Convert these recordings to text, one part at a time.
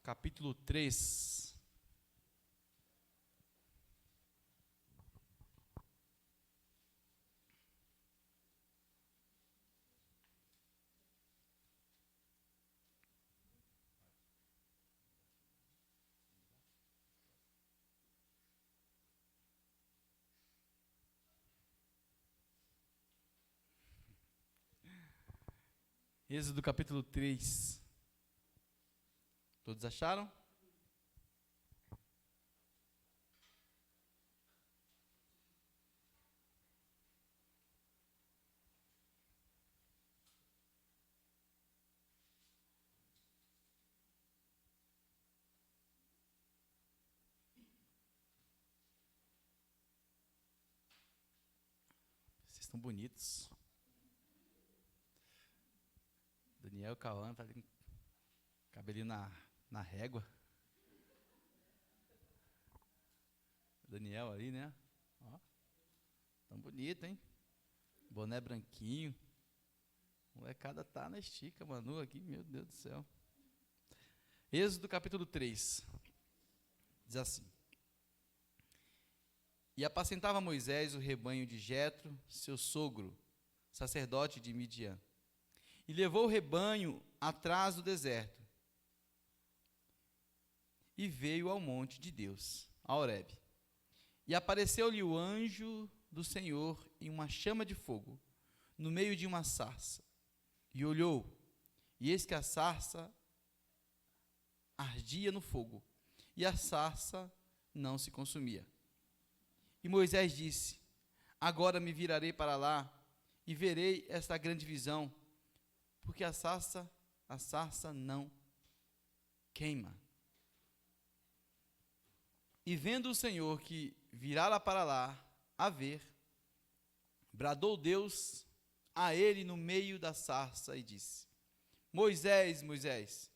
capítulo 3. Êxodo capítulo 3. Todos acharam? Vocês estão bonitos. Daniel Cauã tá com cabelinho na régua. Daniel ali, né? Ó, tão bonito, hein? Boné branquinho. Molecada tá na estica, Manu aqui, meu Deus do céu. Êxodo capítulo 3. Diz assim: E apacentava Moisés o rebanho de Jetro, seu sogro, sacerdote de Midian. E levou o rebanho atrás do deserto. E veio ao monte de Deus, a Horebe. E apareceu-lhe o anjo do Senhor em uma chama de fogo, no meio de uma sarça. E olhou, e eis que a sarça ardia no fogo, e a sarça não se consumia. E Moisés disse: Agora me virarei para lá, e verei esta grande visão, porque a sarça não queima. E vendo o Senhor que virara para lá a ver, bradou Deus a ele no meio da sarça e disse: Moisés, Moisés.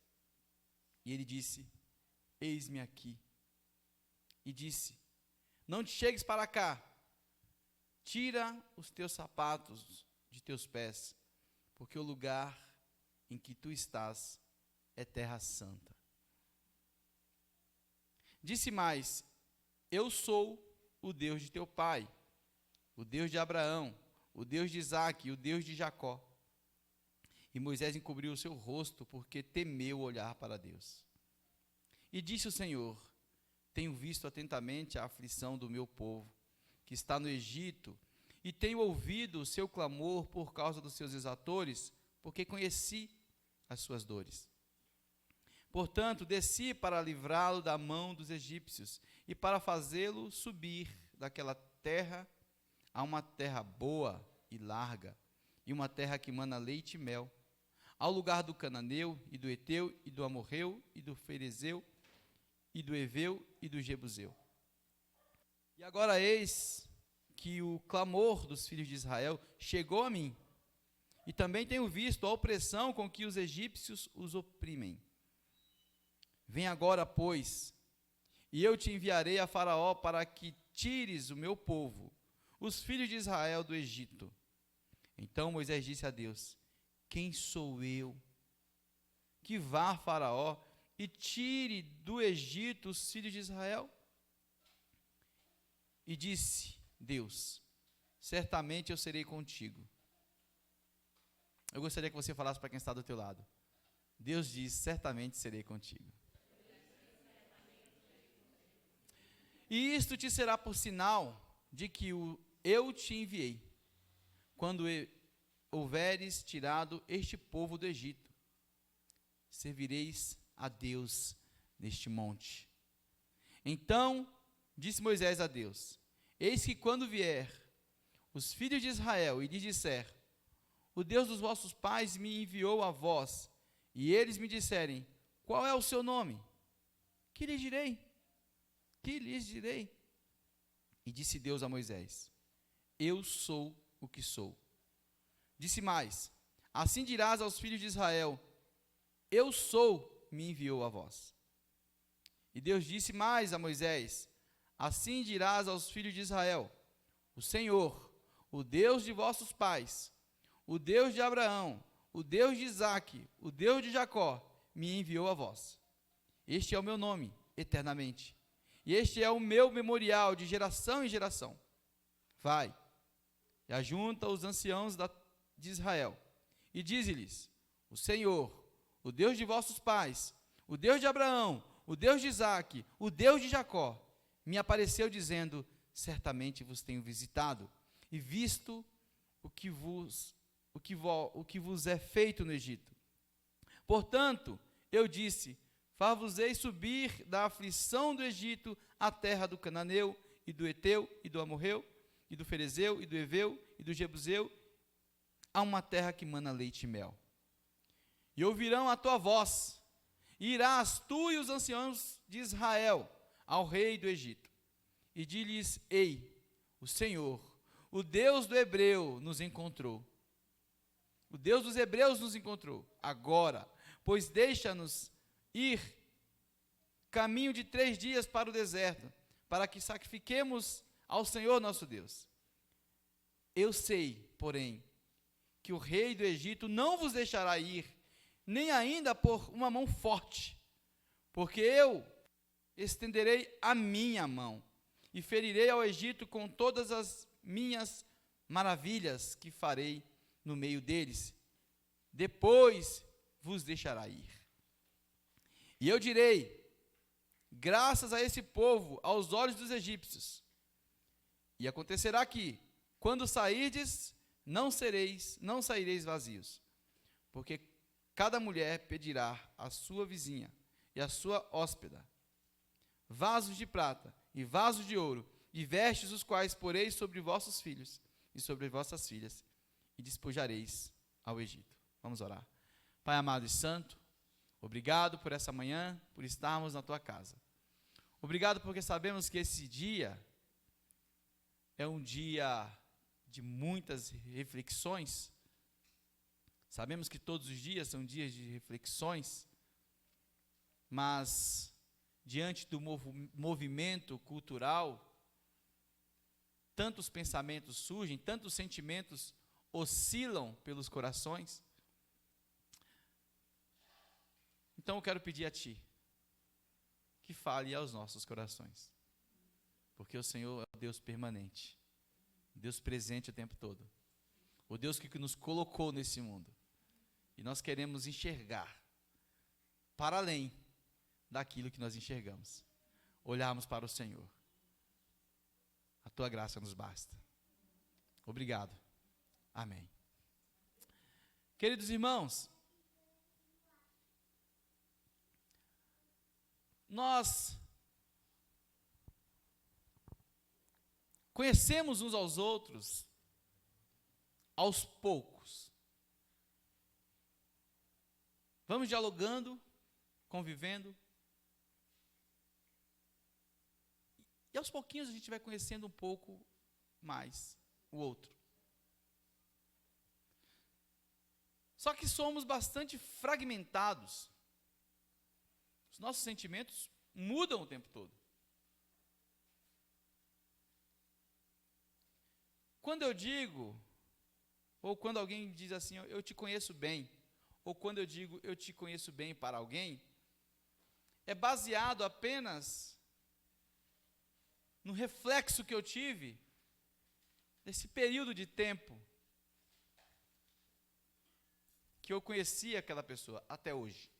E ele disse: Eis-me aqui. E disse: Não te chegues para cá, tira os teus sapatos de teus pés, porque o lugar em que tu estás é terra santa. Disse mais: Eu sou o Deus de teu pai, o Deus de Abraão, o Deus de Isaque e o Deus de Jacó. E Moisés encobriu o seu rosto, porque temeu olhar para Deus. E disse o Senhor: Tenho visto atentamente a aflição do meu povo, que está no Egito, e tenho ouvido o seu clamor por causa dos seus exatores, porque conheci as suas dores. Portanto, desci para livrá-lo da mão dos egípcios, e para fazê-lo subir daquela terra a uma terra boa e larga, e uma terra que mana leite e mel, ao lugar do cananeu, e do eteu, e do amorreu, e do ferezeu, e do heveu, e do jebuseu. E agora eis que o clamor dos filhos de Israel chegou a mim, e também tenho visto a opressão com que os egípcios os oprimem. Vem agora, pois, e eu te enviarei a Faraó para que tires o meu povo, os filhos de Israel, do Egito. Então Moisés disse a Deus: Quem sou eu que vá a Faraó e tire do Egito os filhos de Israel? E disse Deus: Certamente eu serei contigo. Eu gostaria que você falasse para quem está do teu lado. Deus diz: Certamente serei contigo. E isto te será por sinal de que eu te enviei, quando houveres tirado este povo do Egito. Servireis a Deus neste monte. Então disse Moisés a Deus: Eis que quando vier os filhos de Israel e lhes disser: O Deus dos vossos pais me enviou a vós, e eles me disserem: Qual é o seu nome? Que lhes direi? Que lhes direi? E disse Deus a Moisés: Eu sou o que sou. Disse mais: Assim dirás aos filhos de Israel: Eu sou, me enviou a vós. E Deus disse mais a Moisés: Assim dirás aos filhos de Israel: O Senhor, o Deus de vossos pais, o Deus de Abraão, o Deus de Isaque, o Deus de Jacó, me enviou a vós. Este é o meu nome, eternamente. E este é o meu memorial de geração em geração. Vai, e ajunta os anciãos de Israel, e dize-lhes: o Senhor, o Deus de vossos pais, o Deus de Abraão, o Deus de Isaque, o Deus de Jacó, me apareceu dizendo: certamente vos tenho visitado, e visto o que vos é feito no Egito. Portanto, eu disse: far-vos-ei subir da aflição do Egito à terra do Cananeu, e do Eteu, e do Amorreu, e do Ferezeu, e do Eveu, e do Jebuseu, a uma terra que mana leite e mel. E ouvirão a tua voz, e irás tu e os anciãos de Israel ao rei do Egito, e diz-lhes: ei, o Senhor, o Deus do Hebreu, nos encontrou. O Deus dos Hebreus nos encontrou. Agora, pois deixa-nos ir caminho de 3 dias para o deserto, para que sacrifiquemos ao Senhor nosso Deus. Eu sei, porém, que o rei do Egito não vos deixará ir, nem ainda por uma mão forte, porque eu estenderei a minha mão, e ferirei ao Egito com todas as minhas maravilhas que farei no meio deles. Depois vos deixará ir. E eu direi: graças a esse povo, aos olhos dos egípcios. E acontecerá que, quando sairdes, não saireis vazios, porque cada mulher pedirá à sua vizinha e à sua hóspeda vasos de prata e vasos de ouro, e vestes os quais poreis sobre vossos filhos e sobre vossas filhas, e despojareis ao Egito. Vamos orar. Pai amado e santo, obrigado por essa manhã, por estarmos na tua casa. Obrigado porque sabemos que esse dia é um dia de muitas reflexões. Sabemos que todos os dias são dias de reflexões, mas diante do movimento cultural, tantos pensamentos surgem, tantos sentimentos oscilam pelos corações. Então eu quero pedir a Ti que fale aos nossos corações, porque o Senhor é o Deus permanente, Deus presente o tempo todo, o Deus que nos colocou nesse mundo, e nós queremos enxergar para além daquilo que nós enxergamos, olharmos para o Senhor. A Tua graça nos basta. Obrigado. Amém. Queridos irmãos, nós conhecemos uns aos outros aos poucos. Vamos dialogando, convivendo, e aos pouquinhos a gente vai conhecendo um pouco mais o outro. Só que somos bastante fragmentados. Os nossos sentimentos mudam o tempo todo. Quando eu digo, ou quando alguém diz assim, eu te conheço bem, ou quando eu digo, eu te conheço bem para alguém, é baseado apenas no reflexo que eu tive desse período de tempo que eu conheci aquela pessoa até hoje.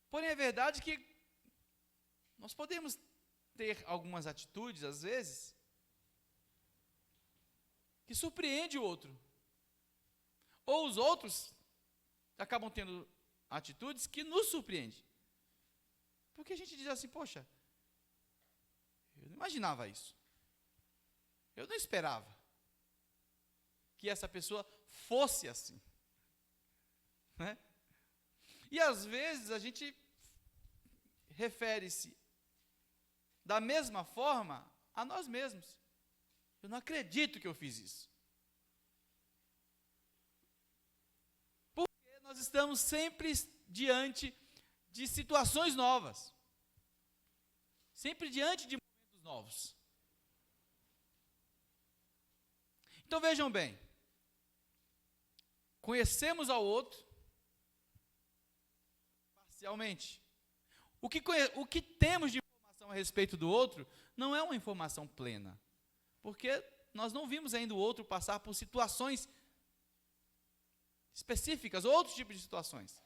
Porém, é verdade que nós podemos ter algumas atitudes, às vezes, que surpreende o outro. Ou os outros acabam tendo atitudes que nos surpreendem. Porque a gente diz assim, poxa, eu não imaginava isso. Eu não esperava que essa pessoa fosse assim. Né? E às vezes a gente refere-se da mesma forma a nós mesmos. Eu não acredito que eu fiz isso. Porque nós estamos sempre diante de situações novas. Sempre diante de momentos novos. Então vejam bem. conhecemos ao outro parcialmente. O que temos de informação a respeito do outro não é uma informação plena, porque nós não vimos ainda o outro passar por situações específicas, outros tipos de situações.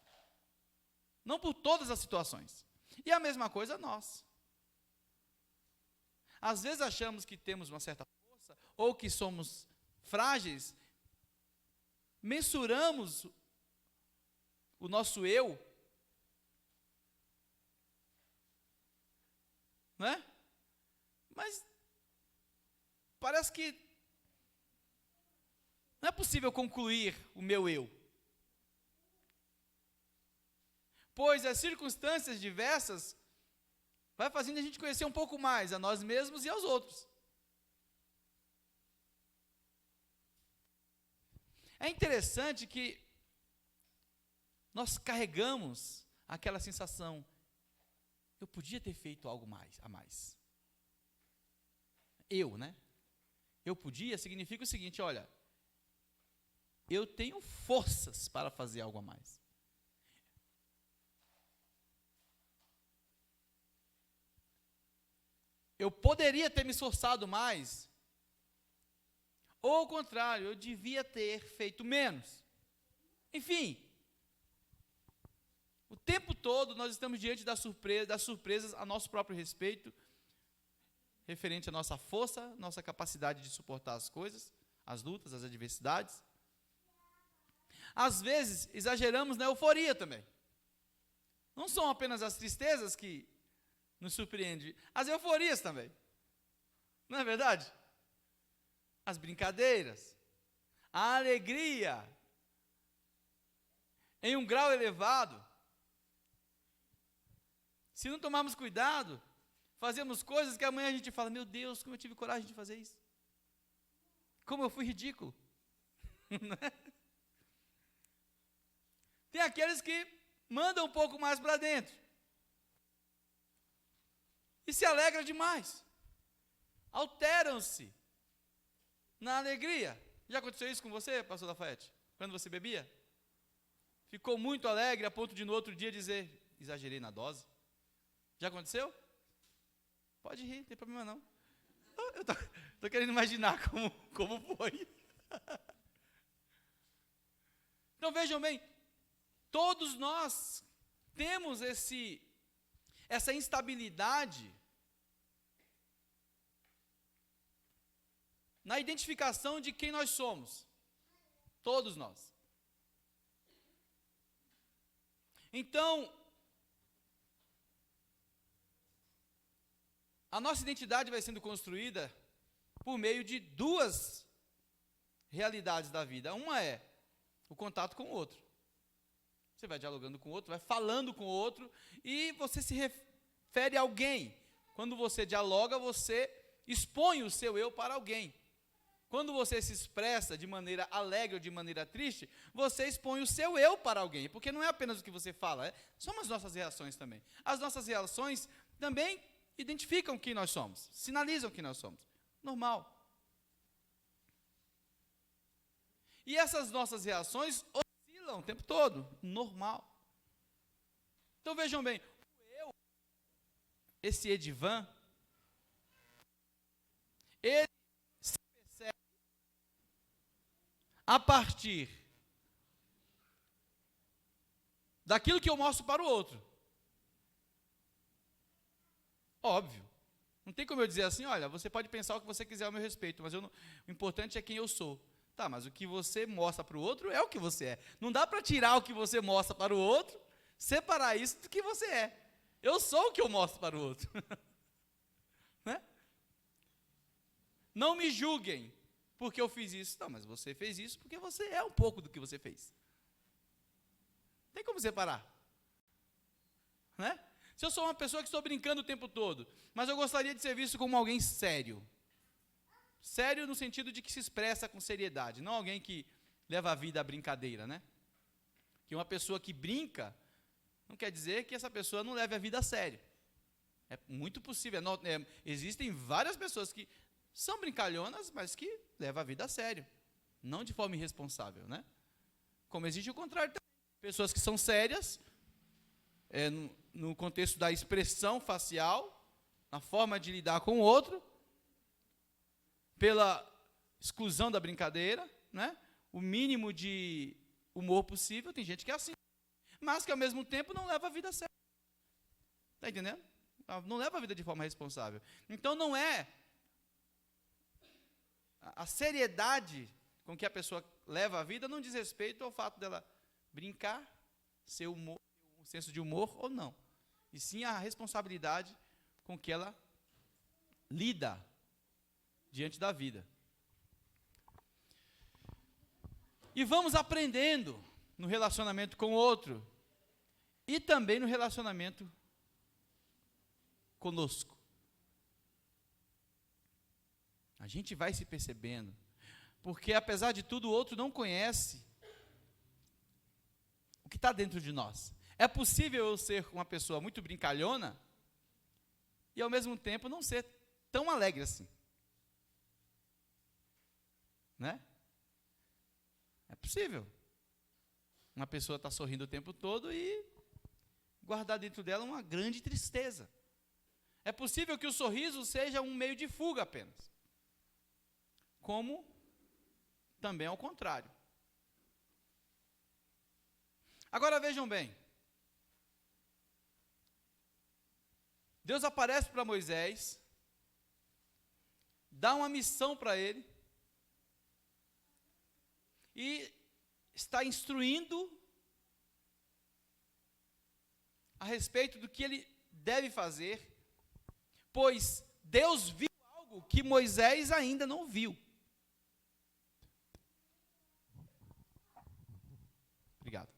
Não por todas as situações. E a mesma coisa nós. Às vezes achamos que temos uma certa força, ou que somos frágeis, mensuramos o nosso eu, não é? Mas parece que não é possível concluir o meu eu. Pois as circunstâncias diversas vai fazendo a gente conhecer um pouco mais a nós mesmos e aos outros. É interessante que nós carregamos aquela sensação, eu podia ter feito algo a mais. Né? Eu podia significa o seguinte, olha, eu tenho forças para fazer algo a mais. Eu poderia ter me esforçado mais, ou ao contrário, eu devia ter feito menos. Enfim, o tempo todo nós estamos diante das surpresas a nosso próprio respeito, referente à nossa força, nossa capacidade de suportar as coisas, as lutas, as adversidades. Às vezes, exageramos na euforia também. Não são apenas as tristezas que nos surpreendem, as euforias também. Não é verdade? As brincadeiras, a alegria, em um grau elevado. Se não tomarmos cuidado, fazemos coisas que amanhã a gente fala, meu Deus, como eu tive coragem de fazer isso. Como eu fui ridículo. Tem aqueles que mandam um pouco mais para dentro. E se alegram demais. Alteram-se na alegria. Já aconteceu isso com você, pastor Lafayette? Quando você bebia? Ficou muito alegre a ponto de no outro dia dizer, exagerei na dose? Já aconteceu? Pode rir, não tem problema não. Eu estou querendo imaginar como foi. Então vejam bem, todos nós temos essa instabilidade na identificação de quem nós somos. Todos nós. Então, a nossa identidade vai sendo construída por meio de duas realidades da vida. Uma é o contato com o outro. Você vai dialogando com o outro, vai falando com o outro, e você se refere a alguém. Quando você dialoga, você expõe o seu eu para alguém. Quando você se expressa de maneira alegre ou de maneira triste, você expõe o seu eu para alguém, porque não é apenas o que você fala, são as nossas reações também. As nossas reações também identificam quem nós somos, sinalizam quem nós somos. Normal. E essas nossas reações oscilam o tempo todo. Normal. Então vejam bem, o eu, esse Edivan, ele se percebe a partir daquilo que eu mostro para o outro. Óbvio. Não tem como eu dizer assim, olha, você pode pensar o que você quiser ao meu respeito, mas o importante é quem eu sou. Tá, mas o que você mostra para o outro é o que você é. Não dá para tirar o que você mostra para o outro, separar isso do que você é. Eu sou o que eu mostro para o outro. Né? Não me julguem porque eu fiz isso. Não, mas você fez isso porque você é um pouco do que você fez. Tem como separar. Né? Se eu sou uma pessoa que estou brincando o tempo todo, mas eu gostaria de ser visto como alguém sério. Sério no sentido de que se expressa com seriedade, não alguém que leva a vida à brincadeira, né? Que uma pessoa que brinca, não quer dizer que essa pessoa não leve a vida a sério. É muito possível, existem várias pessoas que são brincalhonas, mas que levam a vida a sério, não de forma irresponsável, né? como existe o contrário também. Pessoas que são sérias, no contexto da expressão facial, na forma de lidar com o outro, pela exclusão da brincadeira, né? O mínimo de humor possível. Tem gente que é assim, mas que ao mesmo tempo não leva a vida a sério. Está entendendo? Não leva a vida de forma responsável. Então não é a seriedade com que a pessoa leva a vida, não diz respeito ao fato dela brincar, ser humor, um senso de humor ou não, e sim a responsabilidade com que ela lida diante da vida. E vamos aprendendo no relacionamento com o outro e também no relacionamento conosco. A gente vai se percebendo, porque apesar de tudo, o outro não conhece o que está dentro de nós. É possível eu ser uma pessoa muito brincalhona e ao mesmo tempo não ser tão alegre assim, né? É possível. Uma pessoa está sorrindo o tempo todo e guardar dentro dela uma grande tristeza. É possível que o sorriso seja um meio de fuga apenas, como também ao contrário. Agora vejam bem, Deus aparece para Moisés, dá uma missão para ele, e está instruindo a respeito do que ele deve fazer, pois Deus viu algo que Moisés ainda não viu. Obrigado.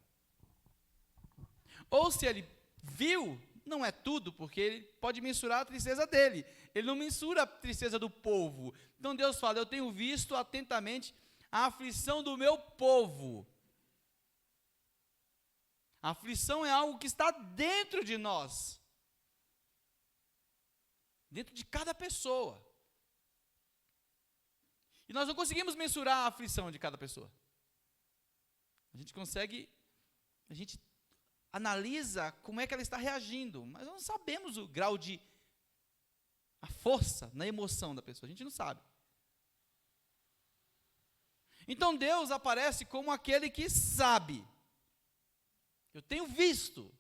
Ou se ele viu, não é tudo, porque ele pode mensurar a tristeza dele. Ele não mensura a tristeza do povo. Então Deus fala: eu tenho visto atentamente a aflição do meu povo. A aflição é algo que está dentro de nós, dentro de cada pessoa. E nós não conseguimos mensurar a aflição de cada pessoa. A gente analisa como é que ela está reagindo, mas não sabemos o grau de, a força na emoção da pessoa, a gente não sabe. Então Deus aparece como aquele que sabe. Eu tenho visto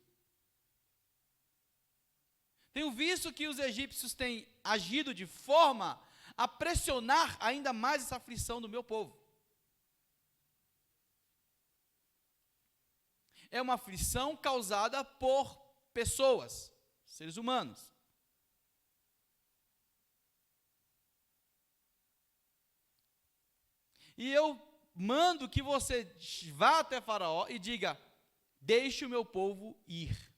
que os egípcios têm agido de forma a pressionar ainda mais essa aflição do meu povo. É uma aflição causada por pessoas, seres humanos. E eu mando que você vá até Faraó e diga: deixe o meu povo ir.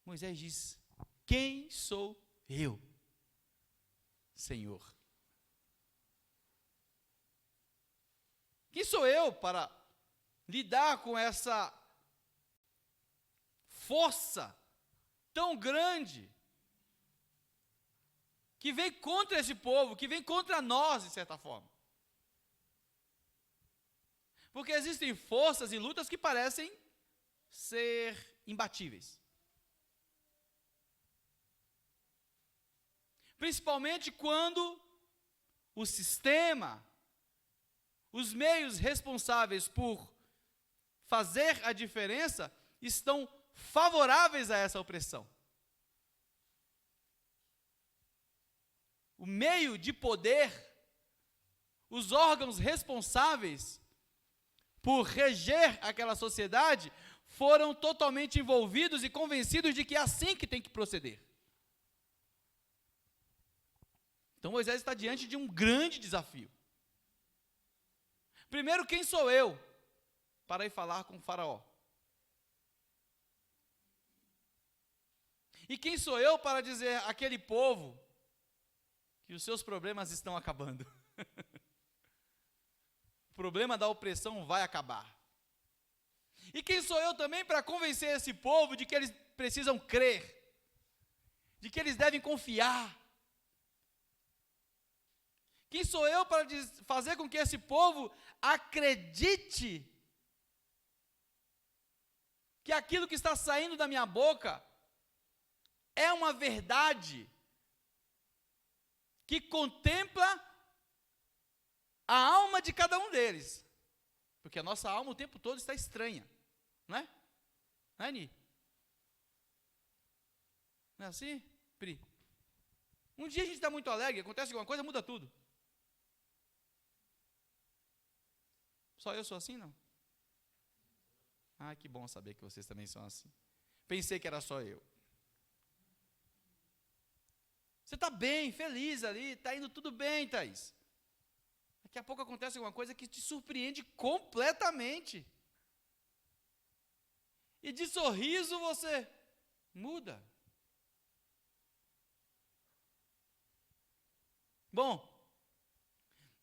Moisés diz: quem sou eu, Senhor? Quem sou eu para lidar com essa força tão grande que vem contra esse povo, que vem contra nós, de certa forma? Porque existem forças e lutas que parecem ser imbatíveis. Principalmente quando o sistema, os meios responsáveis por fazer a diferença estão favoráveis a essa opressão. O meio de poder, os órgãos responsáveis por reger aquela sociedade, foram totalmente envolvidos e convencidos de que é assim que tem que proceder. Então Moisés está diante de um grande desafio. Primeiro, quem sou eu para ir falar com o Faraó? E quem sou eu para dizer àquele povo que os seus problemas estão acabando? O problema da opressão vai acabar. E quem sou eu também para convencer esse povo de que eles precisam crer, de que eles devem confiar, Quem sou eu para fazer com que esse povo acredite que aquilo que está saindo da minha boca é uma verdade que contempla a alma de cada um deles? Porque a nossa alma o tempo todo está estranha, não é? Não é, Ni? Não é assim, Pri? Um dia a gente está muito alegre, acontece alguma coisa, muda tudo. Só eu sou assim, não? Ah, que bom saber que vocês também são assim. Pensei que era só eu. Você está bem, feliz ali, está indo tudo bem, Thaís. Daqui a pouco acontece alguma coisa que te surpreende completamente. E de sorriso você muda. Bom,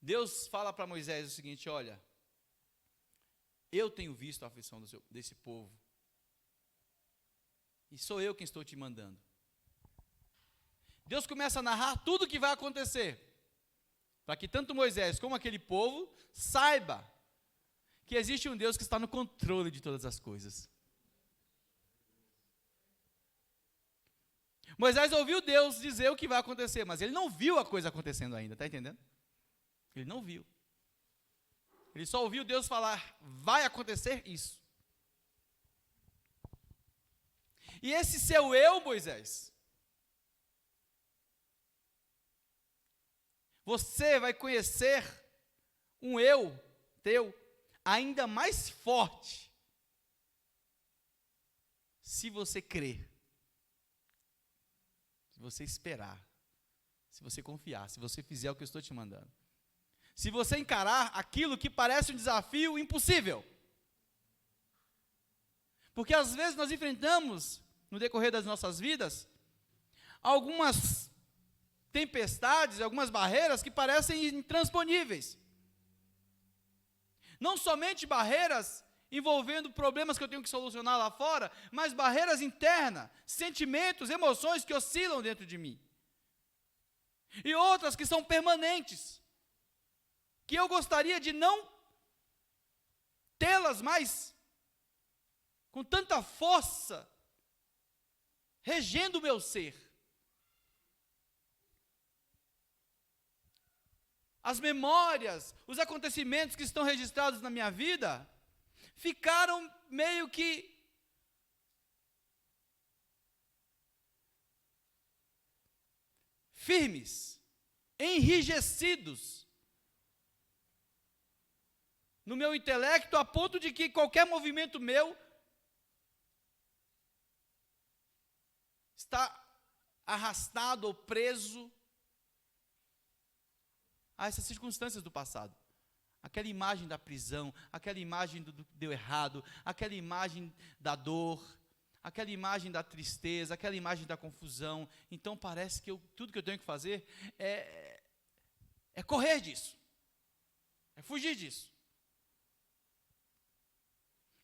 Deus fala para Moisés o seguinte: olha, eu tenho visto a aflição desse povo, e sou eu quem estou te mandando. Deus começa a narrar tudo o que vai acontecer, para que tanto Moisés como aquele povo saiba que existe um Deus que está no controle de todas as coisas. Moisés ouviu Deus dizer o que vai acontecer, mas ele não viu a coisa acontecendo ainda, está entendendo? Ele não viu. Ele só ouviu Deus falar: vai acontecer isso. E esse seu eu, Moisés, você vai conhecer um eu teu ainda mais forte se você crer, se você esperar, se você confiar, se você fizer o que eu estou te mandando. Se você encarar aquilo que parece um desafio impossível. Porque às vezes nós enfrentamos, no decorrer das nossas vidas, algumas tempestades, algumas barreiras que parecem intransponíveis. Não somente barreiras envolvendo problemas que eu tenho que solucionar lá fora, mas barreiras internas, sentimentos, emoções que oscilam dentro de mim. E outras que são permanentes, que eu gostaria de não tê-las mais com tanta força regendo o meu ser. As memórias, os acontecimentos que estão registrados na minha vida ficaram meio que firmes, enrijecidos no meu intelecto, a ponto de que qualquer movimento meu está arrastado ou preso a essas circunstâncias do passado. Aquela imagem da prisão, aquela imagem do que deu errado, aquela imagem da dor, aquela imagem da tristeza, aquela imagem da confusão. Então parece que tudo que eu tenho que fazer é correr disso, é fugir disso.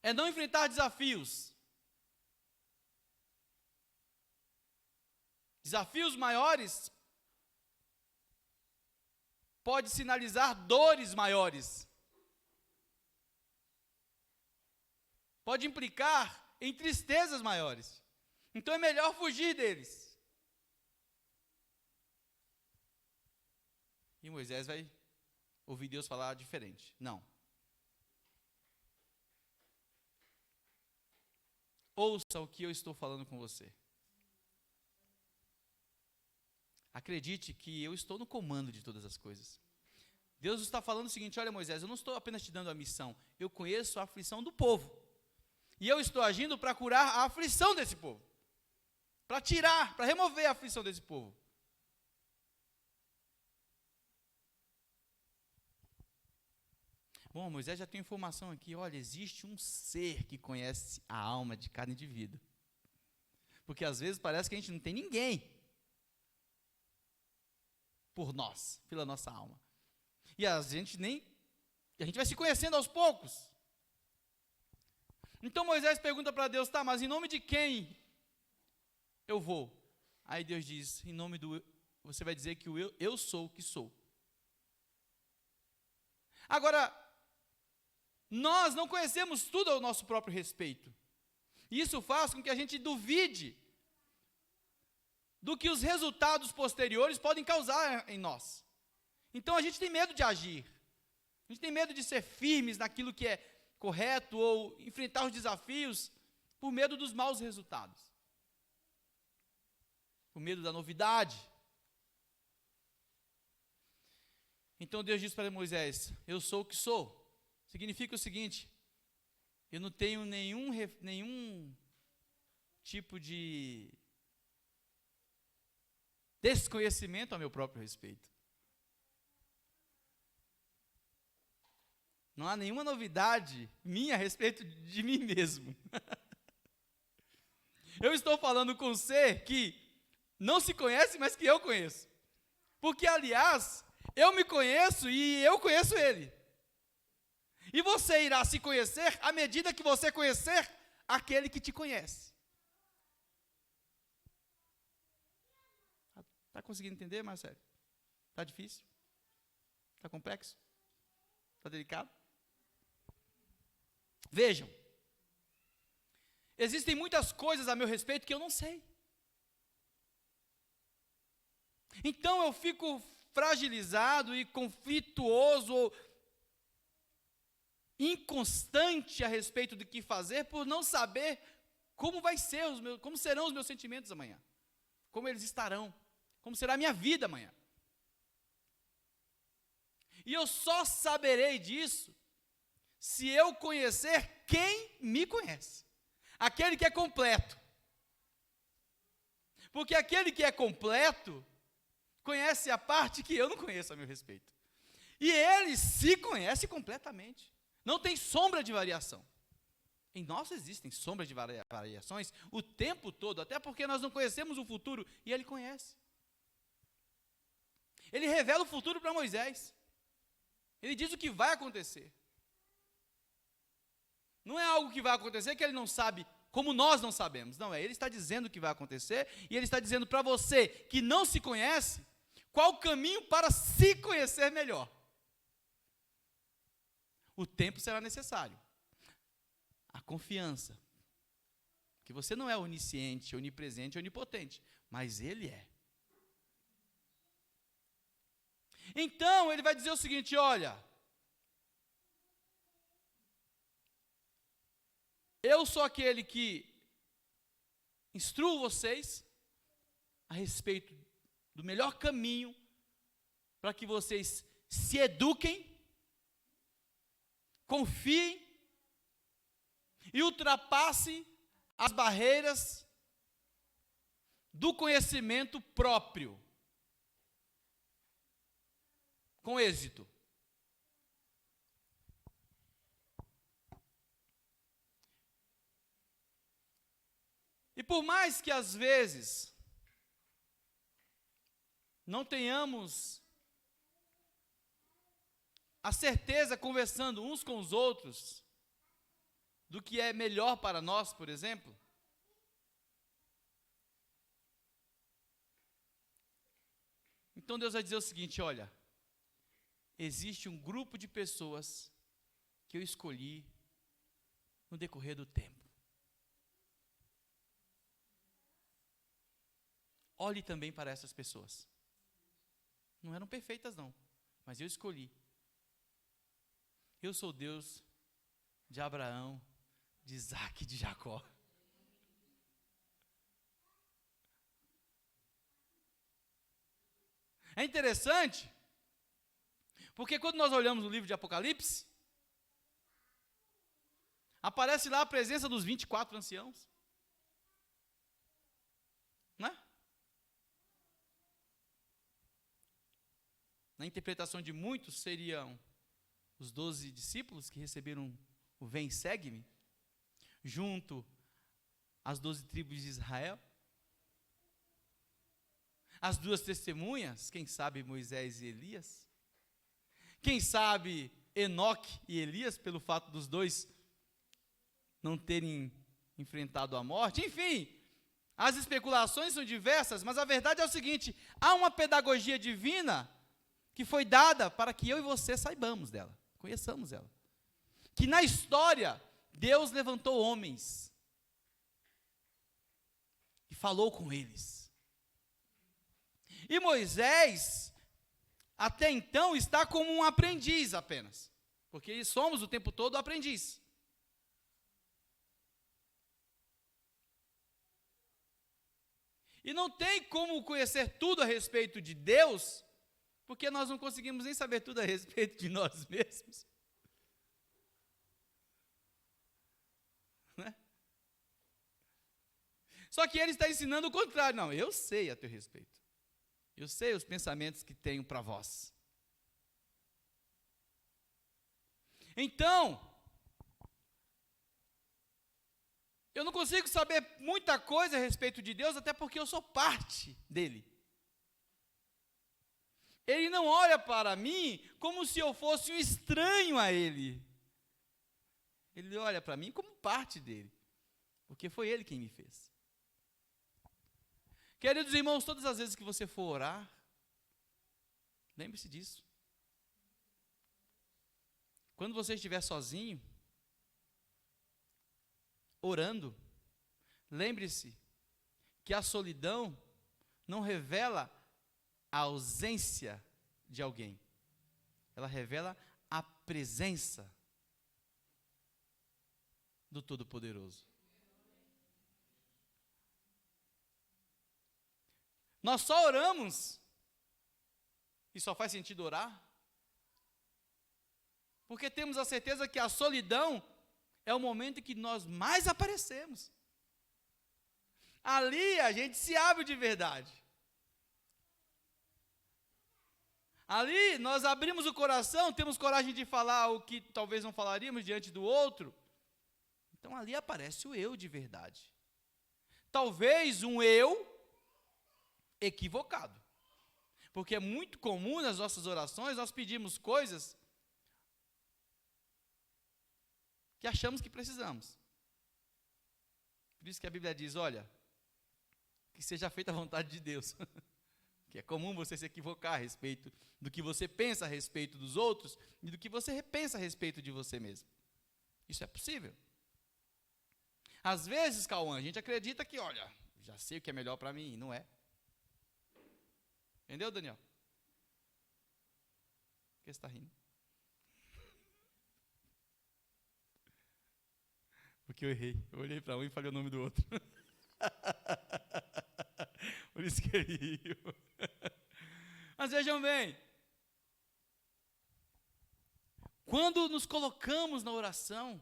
É não enfrentar desafios. Desafios maiores pode sinalizar dores maiores. Pode implicar em tristezas maiores. Então é melhor fugir deles. E Moisés vai ouvir Deus falar diferente. Não. Ouça o que eu estou falando com você. Acredite que eu estou no comando de todas as coisas. Deus está falando o seguinte: olha, Moisés, eu não estou apenas te dando a missão, eu conheço a aflição do povo. E eu estou agindo para curar a aflição desse povo. Para tirar, para remover a aflição desse povo. Bom, Moisés já tem informação aqui, olha, existe um ser que conhece a alma de cada indivíduo. Porque às vezes parece que a gente não tem ninguém por nós, pela nossa alma. E a gente vai se conhecendo aos poucos. Então Moisés pergunta para Deus: tá, mas em nome de quem eu vou? Aí Deus diz: você vai dizer que eu sou o que sou. Agora, nós não conhecemos tudo ao nosso próprio respeito. E isso faz com que a gente duvide do que os resultados posteriores podem causar em nós. Então a gente tem medo de agir. A gente tem medo de ser firmes naquilo que é correto ou enfrentar os desafios por medo dos maus resultados. Por medo da novidade. Então Deus disse para Moisés: eu sou o que sou. Significa o seguinte: eu não tenho nenhum tipo de desconhecimento a meu próprio respeito. Não há nenhuma novidade minha a respeito de mim mesmo. Eu estou falando com um ser que não se conhece, mas que eu conheço. Porque, aliás, eu me conheço e eu conheço ele. E você irá se conhecer à medida que você conhecer aquele que te conhece. Está conseguindo entender, Marcelo? Está difícil? Está complexo? Está delicado? Vejam, existem muitas coisas a meu respeito que eu não sei. Então eu fico fragilizado e conflituoso, ou inconstante a respeito do que fazer, por não saber como como serão os meus sentimentos amanhã, como eles estarão, como será a minha vida amanhã. E eu só saberei disso se eu conhecer quem me conhece, aquele que é completo. Porque aquele que é completo conhece a parte que eu não conheço a meu respeito. E ele se conhece completamente. Não tem sombra de variação. Em nós existem sombras de variações o tempo todo, até porque nós não conhecemos o futuro e ele conhece. Ele revela o futuro para Moisés. Ele diz o que vai acontecer. Não é algo que vai acontecer que ele não sabe, como nós não sabemos. Não, ele está dizendo o que vai acontecer, e ele está dizendo para você que não se conhece, qual o caminho para se conhecer melhor. O tempo será necessário. A confiança. Que você não é onisciente, onipresente, onipotente, mas ele é. Então, ele vai dizer o seguinte: olha, eu sou aquele que instruo vocês a respeito do melhor caminho para que vocês se eduquem, confiem e ultrapassem as barreiras do conhecimento próprio, com êxito. E por mais que às vezes não tenhamos a certeza, conversando uns com os outros, do que é melhor para nós, por exemplo, então Deus vai dizer o seguinte: olha, existe um grupo de pessoas que eu escolhi no decorrer do tempo. Olhe também para essas pessoas. Não eram perfeitas não, mas eu escolhi. Eu sou Deus de Abraão, de Isaac e de Jacó. É interessante, porque quando nós olhamos o livro de Apocalipse, aparece lá a presença dos 24 anciãos. Não é? Na interpretação de muitos, seriam os 12 discípulos que receberam o Vem, Segue-me, junto às 12 tribos de Israel. As duas testemunhas, quem sabe Moisés e Elias. Quem sabe Enoque e Elias, pelo fato dos dois não terem enfrentado a morte. Enfim, as especulações são diversas, mas a verdade é o seguinte: há uma pedagogia divina que foi dada para que eu e você saibamos dela, conheçamos ela. Que na história, Deus levantou homens e falou com eles. E Moisés, até então, está como um aprendiz apenas, porque somos o tempo todo aprendiz. E não tem como conhecer tudo a respeito de Deus, porque nós não conseguimos nem saber tudo a respeito de nós mesmos. Né? Só que ele está ensinando o contrário. Não, eu sei a teu respeito. Eu sei os pensamentos que tenho para vós. Então, eu não consigo saber muita coisa a respeito de Deus, até porque eu sou parte dele. Ele não olha para mim como se eu fosse um estranho a ele. Ele olha para mim como parte dele, porque foi ele quem me fez. Queridos irmãos, todas as vezes que você for orar, lembre-se disso. Quando você estiver sozinho, orando, lembre-se que a solidão não revela a ausência de alguém. Ela revela a presença do Todo-Poderoso. Nós só oramos, e só faz sentido orar, porque temos a certeza que a solidão é o momento em que nós mais aparecemos. Ali a gente se abre de verdade. Ali nós abrimos o coração, temos coragem de falar o que talvez não falaríamos diante do outro. Então ali aparece o eu de verdade. Talvez um eu equivocado. Porque é muito comum nas nossas orações nós pedimos coisas que achamos que precisamos. Por isso que a Bíblia diz, olha, que seja feita a vontade de Deus. Que é comum você se equivocar a respeito do que você pensa a respeito dos outros e do que você repensa a respeito de você mesmo. Isso é possível. Às vezes, Cauã, a gente acredita que, olha, já sei o que é melhor para mim, e não é. Entendeu, Daniel? Por que você está rindo? Porque eu errei. Eu olhei para um e falei o nome do outro. Por isso que ele riu. Mas vejam bem. Quando nos colocamos na oração,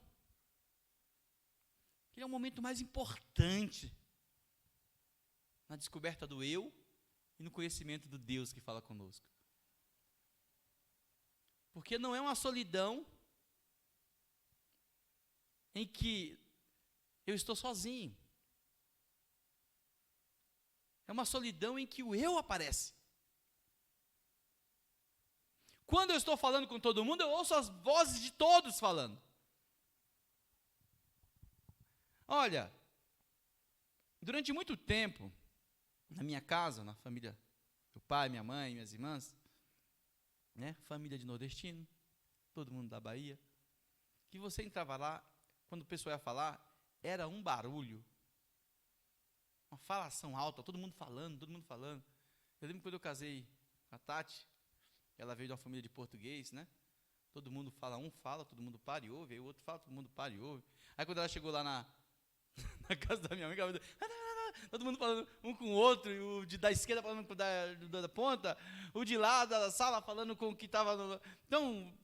que é o momento mais importante na descoberta do eu e no conhecimento do Deus que fala conosco. Porque não é uma solidão em que eu estou sozinho. É uma solidão em que o eu aparece. Quando eu estou falando com todo mundo, eu ouço as vozes de todos falando. Olha, durante muito tempo, na minha casa, na família, meu pai, minha mãe, minhas irmãs, né, família de nordestino, todo mundo da Bahia, que você entrava lá, quando o pessoal ia falar, era um barulho, uma falação alta, todo mundo falando, todo mundo falando. Eu lembro quando eu casei com a Tati, ela veio de uma família de português, né? Todo mundo fala, um fala, todo mundo para e ouve, aí o outro fala, todo mundo para e ouve. Aí quando ela chegou lá na casa da minha mãe, ela todo mundo falando um com o outro, e o da esquerda falando com o da ponta, o de lá da sala falando com o que estava no... Então,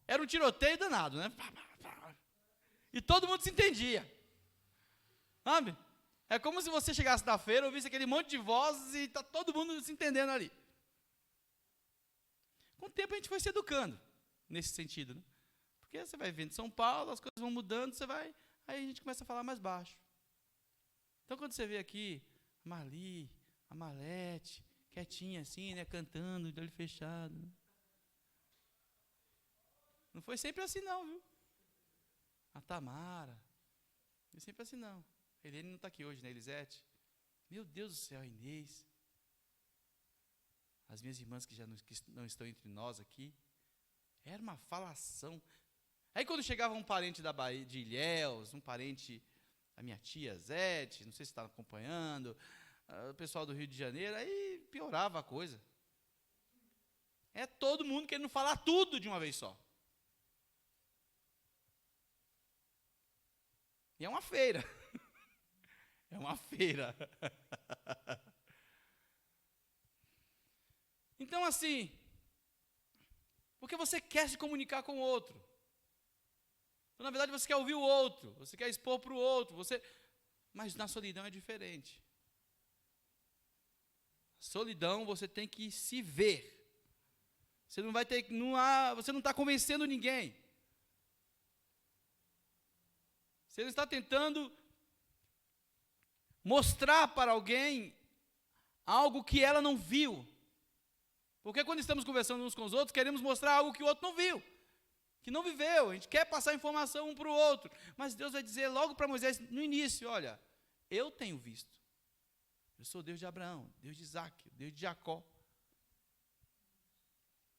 era um tiroteio danado, né? E todo mundo se entendia. Sabe? É como se você chegasse na feira, ouvisse aquele monte de vozes e está todo mundo se entendendo ali. Com o tempo a gente foi se educando nesse sentido, né? Porque você vai vendo São Paulo, as coisas vão mudando, aí a gente começa a falar mais baixo. Então quando você vê aqui a Marli, a Marlete, quietinha assim, né, cantando, de olho fechado. Né? Não foi sempre assim não, viu? A Tamara, não foi sempre assim não. A Helene não está aqui hoje, né, Elisete? Meu Deus do céu, a Inês. As minhas irmãs que já não estão entre nós aqui. Era uma falação. Aí quando chegava um parente da Bahia, de Ilhéus, um parente da minha tia Zete, não sei se está acompanhando, o pessoal do Rio de Janeiro, aí piorava a coisa. É todo mundo querendo falar tudo de uma vez só. E é uma feira. É uma feira. Então, assim, porque você quer se comunicar com o outro. Então, na verdade, você quer ouvir o outro, você quer expor para o outro, mas na solidão é diferente. Solidão, você tem que se ver. Você não vai ter, você não está convencendo ninguém. Você não está tentando mostrar para alguém algo que ela não viu. Porque quando estamos conversando uns com os outros, queremos mostrar algo que o outro não viu, que não viveu. A gente quer passar informação um para o outro. Mas Deus vai dizer logo para Moisés, no início, olha, eu tenho visto. Eu sou o Deus de Abraão, Deus de Isaac, Deus de Jacó.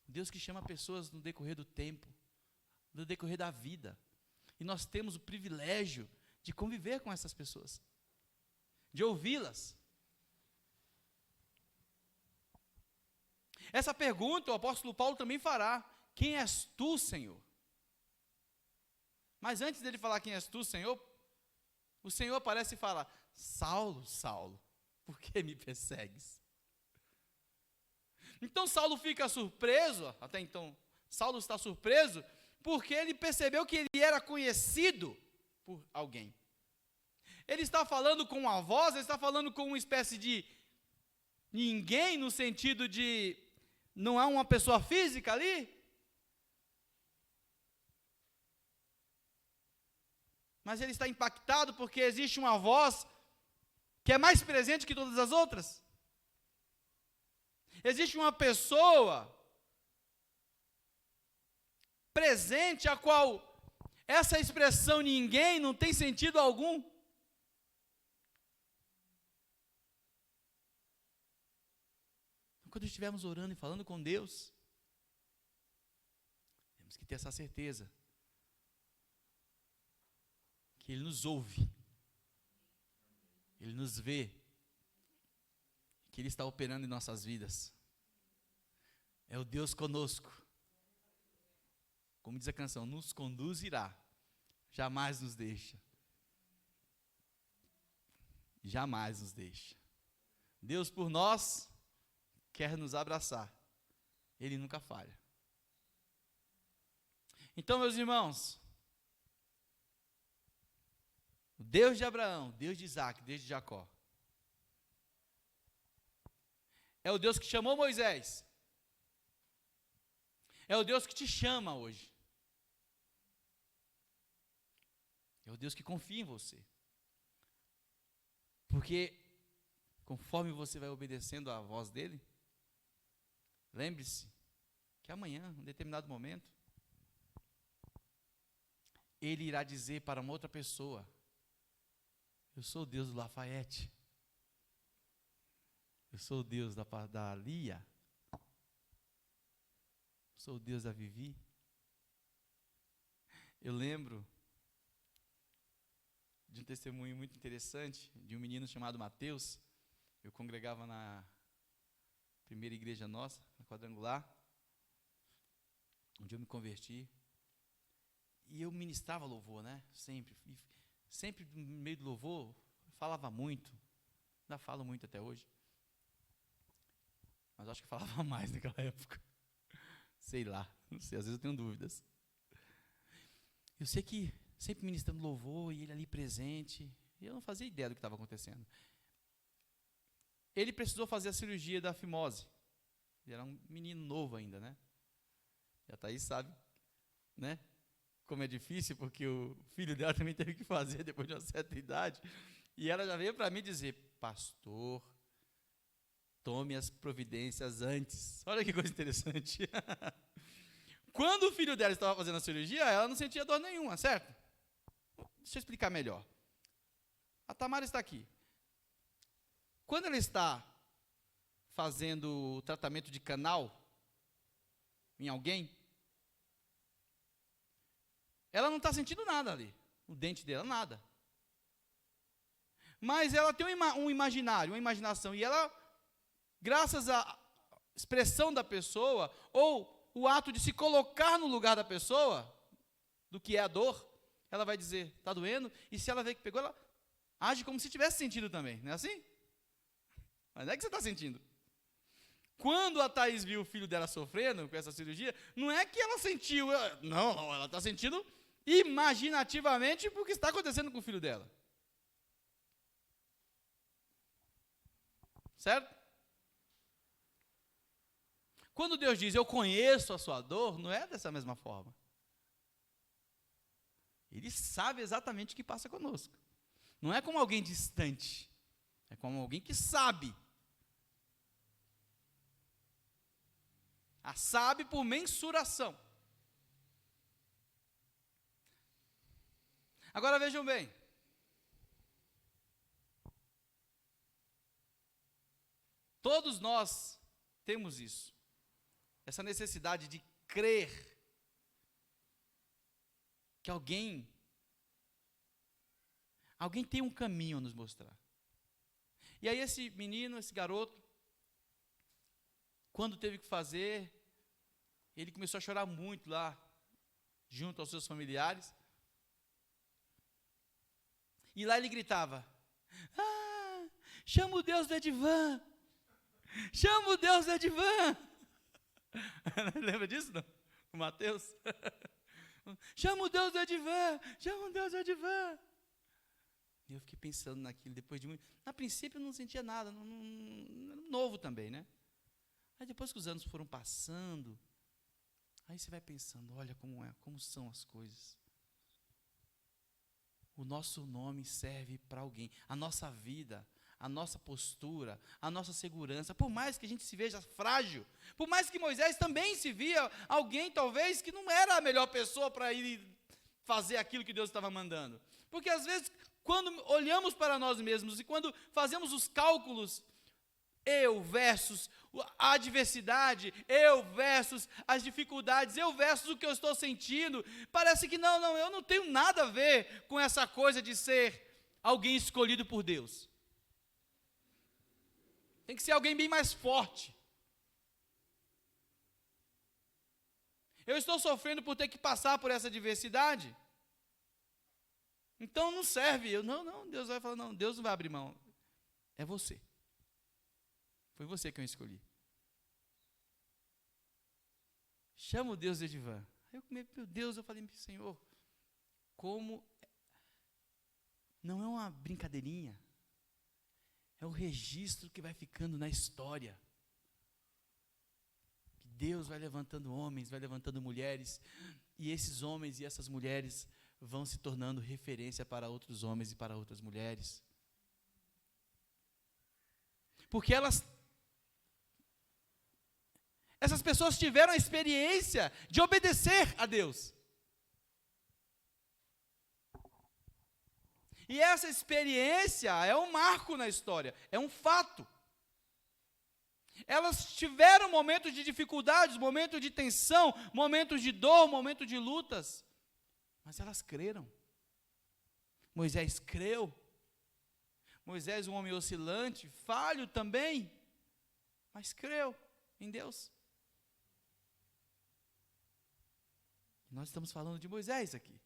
Deus que chama pessoas no decorrer do tempo, no decorrer da vida. E nós temos o privilégio de conviver com essas pessoas, de ouvi-las. Essa pergunta o apóstolo Paulo também fará: quem és tu, Senhor? Mas antes dele falar quem és tu, Senhor, o Senhor aparece e fala: Saulo, Saulo, por que me persegues? Então Saulo fica surpreso, até então Saulo está surpreso, porque ele percebeu que ele era conhecido por alguém. Ele está falando com uma voz, ele está falando com uma espécie de ninguém, no sentido de não há uma pessoa física ali. Mas ele está impactado porque existe uma voz que é mais presente que todas as outras. Existe uma pessoa presente a qual essa expressão ninguém não tem sentido algum. Quando estivermos orando e falando com Deus, temos que ter essa certeza que Ele nos ouve, Ele nos vê, que Ele está operando em nossas vidas. É o Deus conosco. Como diz a canção, nos conduzirá, jamais nos deixa. Jamais nos deixa. Deus por nós quer nos abraçar. Ele nunca falha. Então, meus irmãos, o Deus de Abraão, Deus de Isaac, Deus de Jacó, é o Deus que chamou Moisés. É o Deus que te chama hoje. É o Deus que confia em você. Porque conforme você vai obedecendo à voz dele, lembre-se que amanhã, em determinado momento, ele irá dizer para uma outra pessoa: eu sou o Deus do Lafayette. Eu sou o Deus da Lia. Sou o Deus da Vivi. Eu lembro de um testemunho muito interessante de um menino chamado Mateus. Eu congregava na primeira igreja nossa, na Quadrangular, onde eu me converti. E eu ministrava louvor, né? Sempre no meio do louvor, eu falava muito. Ainda falo muito até hoje. Mas acho que falava mais naquela época. Sei lá, não sei, às vezes eu tenho dúvidas. Eu sei que sempre ministrando louvor e ele ali presente, e eu não fazia ideia do que estava acontecendo. Ele precisou fazer a cirurgia da fimose. Ele era um menino novo ainda, né? E a Thaís sabe, né? Como é difícil, porque o filho dela também teve que fazer depois de uma certa idade. E ela já veio para mim dizer: pastor, tome as providências antes. Olha que coisa interessante. Quando o filho dela estava fazendo a cirurgia, ela não sentia dor nenhuma, certo? Deixa eu explicar melhor. A Tamara está aqui. Quando ela está fazendo o tratamento de canal em alguém, ela não está sentindo nada ali, o dente dela, nada. Mas ela tem um imaginário, uma imaginação, e ela, graças à expressão da pessoa, ou o ato de se colocar no lugar da pessoa, do que é a dor, ela vai dizer, está doendo, e se ela vê que pegou, ela age como se tivesse sentido também, não é assim? Mas não é que você está sentindo. Quando a Thaís viu o filho dela sofrendo com essa cirurgia, não é que ela sentiu, não, ela está sentindo imaginativamente porque está acontecendo com o filho dela. Certo? Quando Deus diz, eu conheço a sua dor, não é dessa mesma forma. Ele sabe exatamente o que passa conosco. Não é como alguém distante, é como alguém que sabe. Sabe por mensuração. Agora vejam bem. Todos nós temos isso. Essa necessidade de crer que alguém tem um caminho a nos mostrar. E aí esse menino, esse garoto, quando teve que fazer, ele começou a chorar muito lá, junto aos seus familiares. E lá ele gritava, chama o Deus do Edivan, chama o Deus do Edivan. Lembra disso, não? O Mateus? Chama o Deus do Edivan, chama o Deus do Edivan. E eu fiquei pensando naquilo, depois de muito... A princípio eu não sentia nada, novo também, né? Aí depois que os anos foram passando, aí você vai pensando, olha como são as coisas. O nosso nome serve para alguém, a nossa vida, a nossa postura, a nossa segurança, por mais que a gente se veja frágil, por mais que Moisés também se via alguém talvez que não era a melhor pessoa para ir fazer aquilo que Deus estava mandando. Porque às vezes, quando olhamos para nós mesmos e quando fazemos os cálculos, eu versus a adversidade, eu versus as dificuldades, eu versus o que eu estou sentindo, parece que não, eu não tenho nada a ver com essa coisa de ser alguém escolhido por Deus. Tem que ser alguém bem mais forte. Eu estou sofrendo por ter que passar por essa adversidade. Então não serve. Não, Deus vai falar, não, Deus não vai abrir mão. É você. Foi você que eu escolhi. Chama o Deus de Edivan. Aí meu Deus, eu falei, Senhor, como não é uma brincadeirinha. É o registro que vai ficando na história. Que Deus vai levantando homens, vai levantando mulheres, e esses homens e essas mulheres vão se tornando referência para outros homens e para outras mulheres. Porque essas pessoas tiveram a experiência de obedecer a Deus. E essa experiência é um marco na história, é um fato. Elas tiveram momentos de dificuldades, momentos de tensão, momentos de dor, momentos de lutas, mas elas creram. Moisés creu. Moisés, um homem oscilante, falho também, mas creu em Deus. Nós estamos falando de Moisés aqui.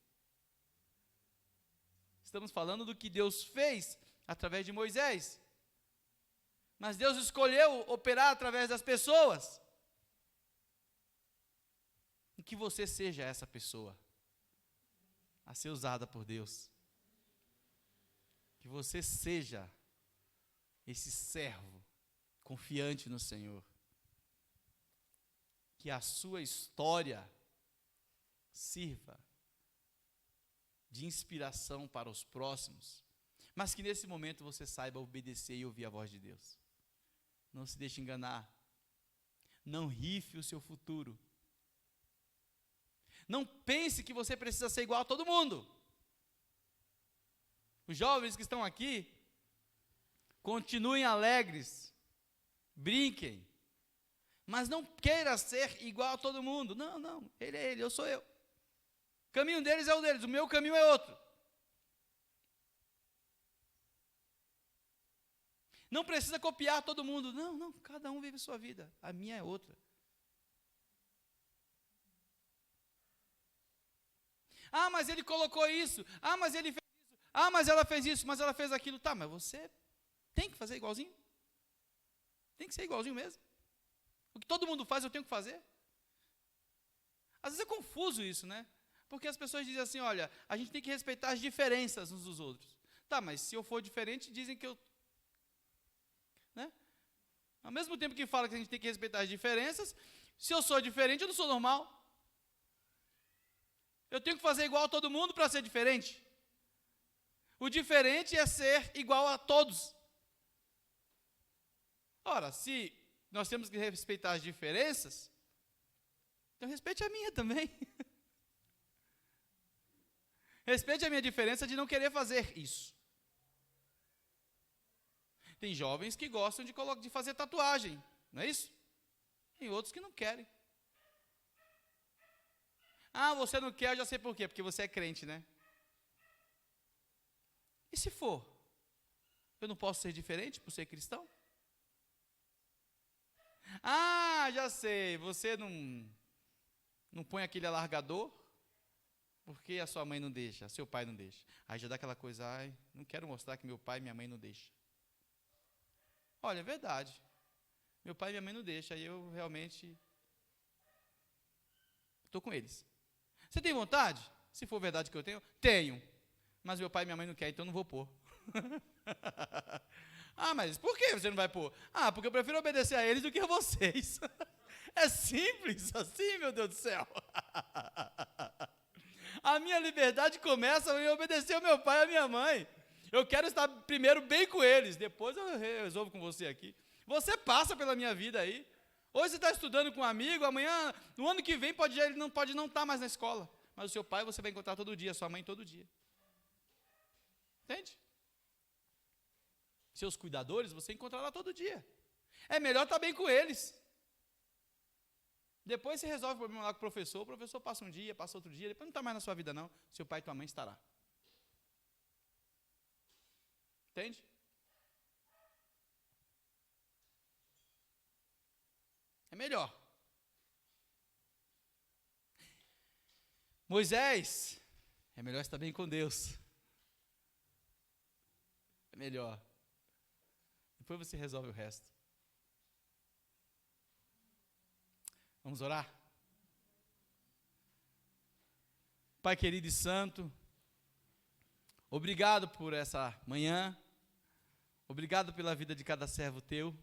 Estamos falando do que Deus fez através de Moisés. Mas Deus escolheu operar através das pessoas. E que você seja essa pessoa a ser usada por Deus. Que você seja esse servo confiante no Senhor. Que a sua história sirva de inspiração para os próximos, mas que nesse momento você saiba obedecer e ouvir a voz de Deus. Não se deixe enganar. Não rife o seu futuro. Não pense que você precisa ser igual a todo mundo. Os jovens que estão aqui, continuem alegres, brinquem, mas não queira ser igual a todo mundo. Não, ele é ele, eu sou eu. caminho deles é o deles, o meu caminho é outro. Não precisa copiar todo mundo. Não, cada um vive a sua vida. A minha é outra. Ah, mas ele colocou isso. Ah, mas ele fez isso. Ah, mas ela fez isso, mas ela fez aquilo. Tá, mas você tem que fazer igualzinho. Tem que ser igualzinho mesmo. O que todo mundo faz, eu tenho que fazer. Às vezes é confuso isso, né? Porque as pessoas dizem assim, olha, a gente tem que respeitar as diferenças uns dos outros. Tá, mas se eu for diferente, dizem que eu... Né? Ao mesmo tempo que fala que a gente tem que respeitar as diferenças, se eu sou diferente, eu não sou normal. Eu tenho que fazer igual a todo mundo para ser diferente. O diferente é ser igual a todos. Ora, se nós temos que respeitar as diferenças, então respeite a minha também. Respeite a minha diferença de não querer fazer isso. Tem jovens que gostam de fazer tatuagem, não é isso? Tem outros que não querem. Ah, você não quer, eu já sei por quê, porque você é crente, né? E se for? Eu não posso ser diferente por ser cristão? Ah, já sei, você não põe aquele alargador, porque a sua mãe não deixa, seu pai não deixa. Aí já dá aquela coisa, ai, não quero mostrar que meu pai e minha mãe não deixam. Olha, é verdade. Meu pai e minha mãe não deixam, aí eu realmente estou com eles. Você tem vontade? Se for verdade que eu tenho, tenho. Mas meu pai e minha mãe não querem, então eu não vou pôr. Ah, mas por que você não vai pôr? Ah, porque eu prefiro obedecer a eles do que a vocês. É simples assim, meu Deus do céu. A minha liberdade começa em obedecer ao meu pai e à minha mãe. Eu quero estar primeiro bem com eles, depois eu resolvo com você aqui. Você passa pela minha vida aí. Hoje você está estudando com um amigo, amanhã, no ano que vem, ele não pode não estar mais na escola. Mas o seu pai você vai encontrar todo dia, sua mãe todo dia. Entende? Seus cuidadores você encontrará todo dia. É melhor estar bem com eles. Depois você resolve o problema lá com o professor passa um dia, passa outro dia, depois não está mais na sua vida não, seu pai e tua mãe estará. Entende? É melhor. Moisés, é melhor estar bem com Deus. É melhor. Depois você resolve o resto. Vamos orar? Pai querido e santo, obrigado por essa manhã, obrigado pela vida de cada servo teu.